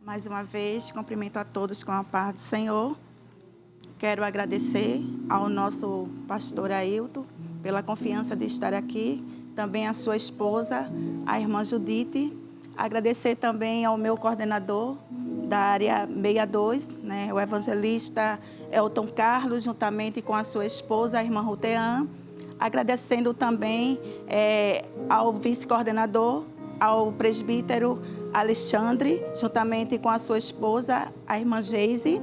Mais uma vez, cumprimento a todos com a paz do Senhor. Quero agradecer ao nosso pastor Ailton pela confiança de estar aqui, também a sua esposa, a irmã Judite. Agradecer também ao meu coordenador da área 62, né, o evangelista Elton Carlos, juntamente com a sua esposa, a irmã Rutean. Agradecendo também ao vice-coordenador, ao presbítero Alexandre, juntamente com a sua esposa, a irmã Geise,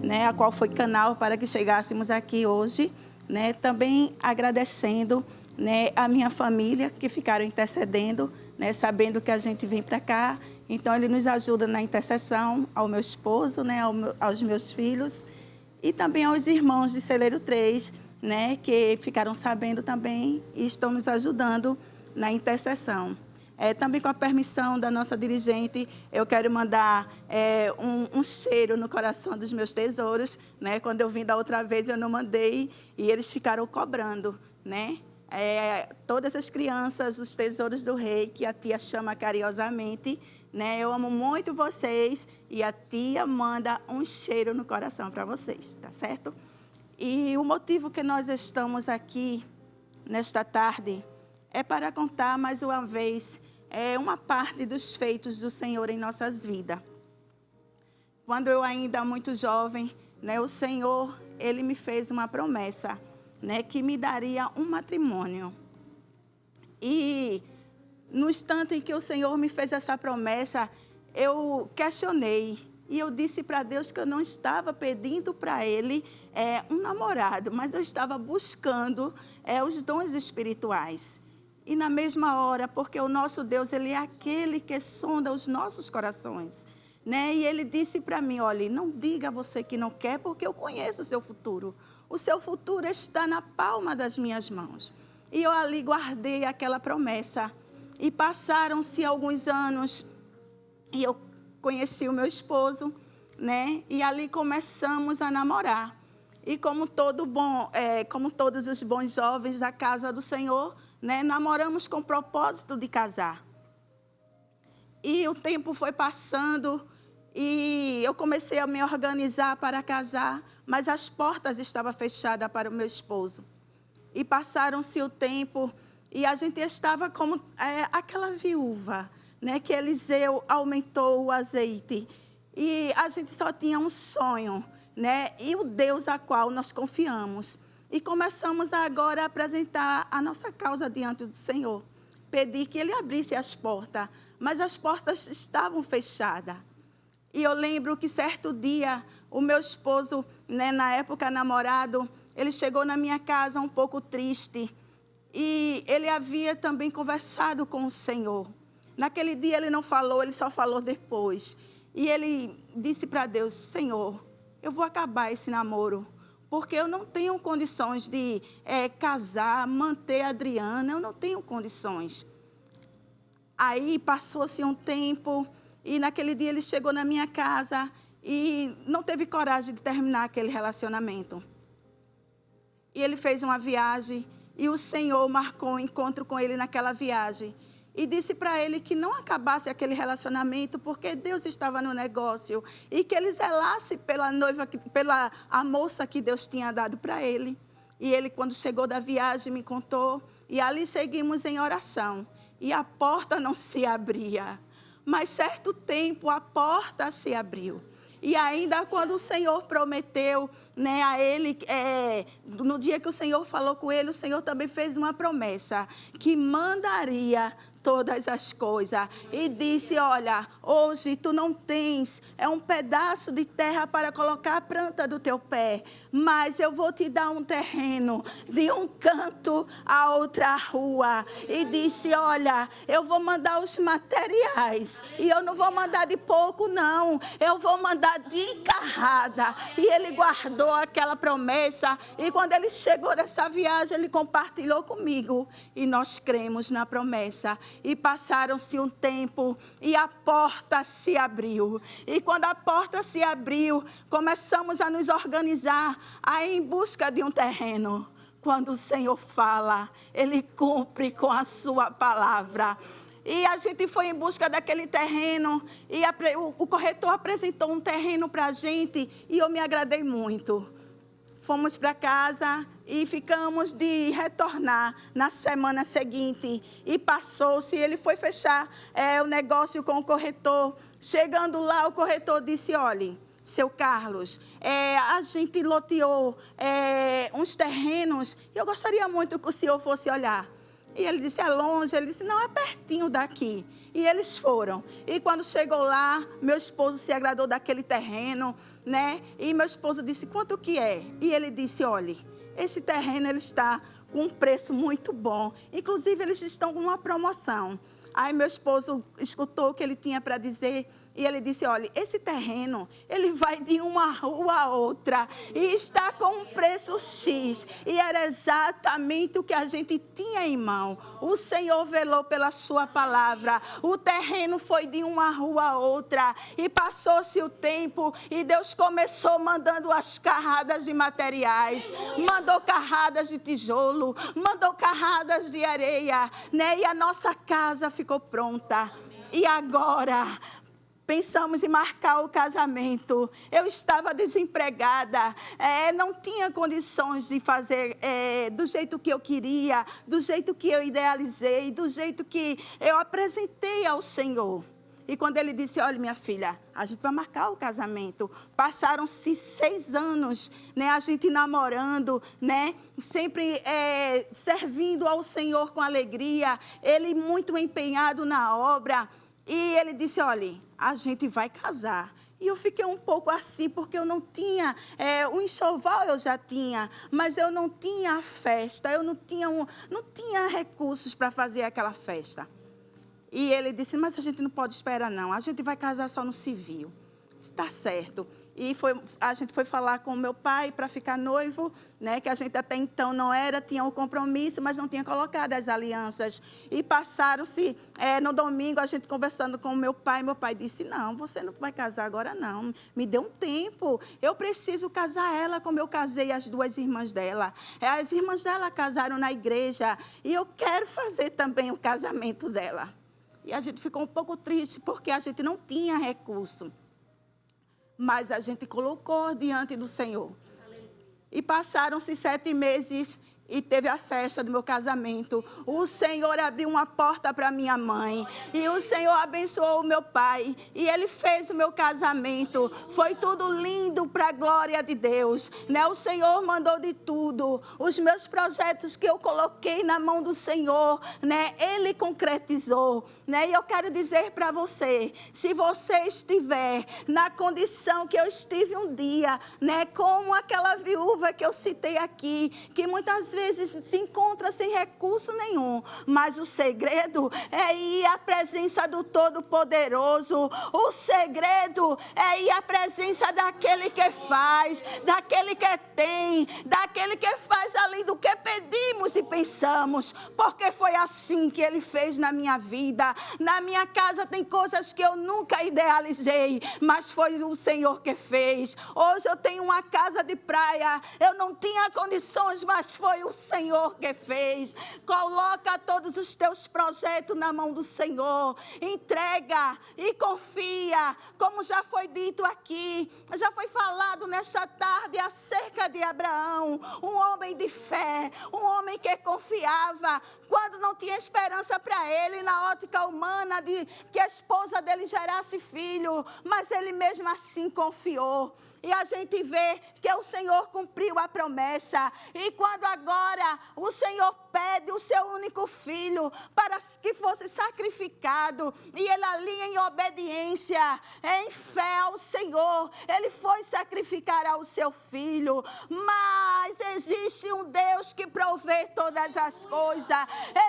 né, a qual foi canal para que chegássemos aqui hoje. Né, também agradecendo, né, a minha família, que ficaram intercedendo, né, sabendo que a gente vem para cá. Então, ele nos ajuda na intercessão, ao meu esposo, né, aos meus filhos e também aos irmãos de Celeiro 3, né, que ficaram sabendo também e estão nos ajudando na intercessão. Também com a permissão da nossa dirigente, eu quero mandar um cheiro no coração dos meus tesouros. Né? Quando eu vim da outra vez, eu não mandei e eles ficaram cobrando. Né? Todas as crianças, os tesouros do rei, que a tia chama carinhosamente. Né? Eu amo muito vocês e a tia manda um cheiro no coração para vocês, tá certo? E o motivo que nós estamos aqui nesta tarde é para contar mais uma vez uma parte dos feitos do Senhor em nossas vidas. Quando eu ainda muito jovem, né, o Senhor, Ele me fez uma promessa, né, que me daria um matrimônio. E no instante em que o Senhor me fez essa promessa, eu questionei. E eu disse para Deus que eu não estava pedindo para Ele um namorado, mas eu estava buscando os dons espirituais. E na mesma hora, porque o nosso Deus, Ele é aquele que sonda os nossos corações. Né? E Ele disse para mim, olha, não diga a você que não quer, porque eu conheço o seu futuro. O seu futuro está na palma das minhas mãos. E eu ali guardei aquela promessa. E passaram-se alguns anos e eu conheci o meu esposo, né? E ali começamos a namorar. E como todos os bons jovens da casa do Senhor, né, namoramos com o propósito de casar. E o tempo foi passando e eu comecei a me organizar para casar, mas as portas estavam fechadas para o meu esposo. E passaram-se o tempo e a gente estava como aquela viúva, né, que Eliseu aumentou o azeite. E a gente só tinha um sonho, né, e o Deus a qual nós confiamos. E começamos agora a apresentar a nossa causa diante do Senhor. Pedir que Ele abrisse as portas, mas as portas estavam fechadas. E eu lembro que certo dia, o meu esposo, né, na época namorado, ele chegou na minha casa um pouco triste. E ele havia também conversado com o Senhor. Naquele dia ele não falou, ele só falou depois. E ele disse para Deus, Senhor, eu vou acabar esse namoro. Porque eu não tenho condições de casar, manter a Adriana, eu não tenho condições. Aí passou-se um tempo e naquele dia ele chegou na minha casa e não teve coragem de terminar aquele relacionamento. E ele fez uma viagem e o Senhor marcou um encontro com ele naquela viagem. E disse para ele que não acabasse aquele relacionamento, porque Deus estava no negócio. E que ele zelasse pela noiva, pela a moça que Deus tinha dado para ele. E ele, quando chegou da viagem, me contou. E ali seguimos em oração. E a porta não se abria. Mas certo tempo a porta se abriu. E ainda quando o Senhor prometeu, né, a ele, no dia que o Senhor falou com ele, o Senhor também fez uma promessa. Que mandaria todas as coisas. E disse, olha, hoje tu não tens um pedaço de terra para colocar a planta do teu pé, mas eu vou te dar um terreno de um canto a outra rua. E disse, olha, eu vou mandar os materiais e eu não vou mandar de pouco não, eu vou mandar de encarrada. E ele guardou aquela promessa e quando ele chegou dessa viagem, ele compartilhou comigo e nós cremos na promessa. E passaram-se um tempo e a porta se abriu. E quando a porta se abriu, começamos a nos organizar aí em busca de um terreno. Quando o Senhor fala, Ele cumpre com a sua palavra. E a gente foi em busca daquele terreno e o corretor apresentou um terreno para a gente e eu me agradei muito. Fomos para casa e ficamos de retornar na semana seguinte. E passou-se, ele foi fechar o negócio com o corretor. Chegando lá, o corretor disse, olha, seu Carlos, a gente loteou uns terrenos e eu gostaria muito que o senhor fosse olhar. E ele disse, é longe? Ele disse, não, é pertinho daqui. E eles foram. E quando chegou lá, meu esposo se agradou daquele terreno, né? E meu esposo disse, quanto que é? E ele disse, olha, esse terreno ele está com um preço muito bom. Inclusive, eles estão com uma promoção. Aí meu esposo escutou o que ele tinha para dizer e ele disse, olha, esse terreno, ele vai de uma rua a outra e está com um preço X. E era exatamente o que a gente tinha em mão. O Senhor velou pela sua palavra. O terreno foi de uma rua a outra e passou-se o tempo e Deus começou mandando as carradas de materiais, mandou carradas de tijolo, mandou carradas de areia, né? E a nossa casa ficou pronta. E agora pensamos em marcar o casamento. Eu estava desempregada, não tinha condições de fazer do jeito que eu queria, do jeito que eu idealizei, do jeito que eu apresentei ao Senhor. E quando ele disse, olha, minha filha, a gente vai marcar o casamento. Passaram-se 6 anos, né, a gente namorando, né, sempre servindo ao Senhor com alegria, ele muito empenhado na obra. E ele disse, olha, a gente vai casar. E eu fiquei um pouco assim, porque eu não tinha, o enxoval eu já tinha, mas eu não tinha a festa, eu não tinha recursos para fazer aquela festa. E ele disse, mas a gente não pode esperar não, a gente vai casar só no civil. Está certo. E a gente foi falar com o meu pai para ficar noivo, né? Que a gente até então não era, tinha um compromisso, mas não tinha colocado as alianças. E passaram-se, no domingo, a gente conversando com o meu pai disse, não, você não vai casar agora não, me dê um tempo, eu preciso casar ela como eu casei as 2 irmãs dela. As irmãs dela casaram na igreja e eu quero fazer também o casamento dela. E a gente ficou um pouco triste porque a gente não tinha recurso. Mas a gente colocou diante do Senhor. E passaram-se 7 meses e teve a festa do meu casamento. O Senhor abriu uma porta para minha mãe. E o Senhor abençoou o meu pai. E Ele fez o meu casamento. Foi tudo lindo para a glória de Deus, né? O Senhor mandou de tudo. Os meus projetos que eu coloquei na mão do Senhor, né? Ele concretizou. Né? E eu quero dizer para você, se você estiver na condição que eu estive um dia, né? Como aquela viúva que eu citei aqui, que muitas vezes se encontra sem recurso nenhum, mas o segredo é ir à presença do Todo-Poderoso, o segredo é ir à presença daquele que faz, daquele que tem, daquele que faz além do que pedimos e pensamos, porque foi assim que Ele fez na minha vida. Na minha casa tem coisas que eu nunca idealizei, mas foi o Senhor que fez. Hoje eu tenho uma casa de praia, eu não tinha condições, mas foi o Senhor que fez. Coloca todos os teus projetos na mão do Senhor, entrega e confia, como já foi dito aqui, já foi falado nesta tarde acerca de Abraão, um homem de fé, um homem que confiava, quando não tinha esperança para ele, na ótica humana de que a esposa dele gerasse filho, mas ele mesmo assim confiou. E a gente vê que o Senhor cumpriu a promessa. E quando agora o Senhor pede o seu único filho para que fosse sacrificado, e ele ali em obediência, em fé ao Senhor, ele foi sacrificar ao seu filho. Mas existe um Deus que provê todas as coisas.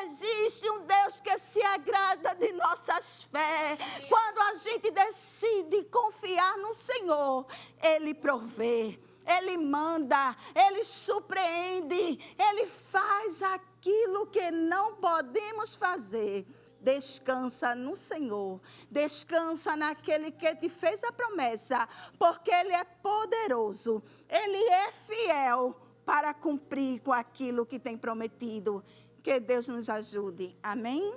Existe um Deus que se agrada de nossas fé. Quando a gente decide confiar no Senhor, Ele provê, Ele manda, Ele surpreende, Ele faz aquilo que não podemos fazer. Descansa no Senhor, descansa naquele que te fez a promessa, porque Ele é poderoso, Ele é fiel para cumprir com aquilo que tem prometido. Que Deus nos ajude. Amém?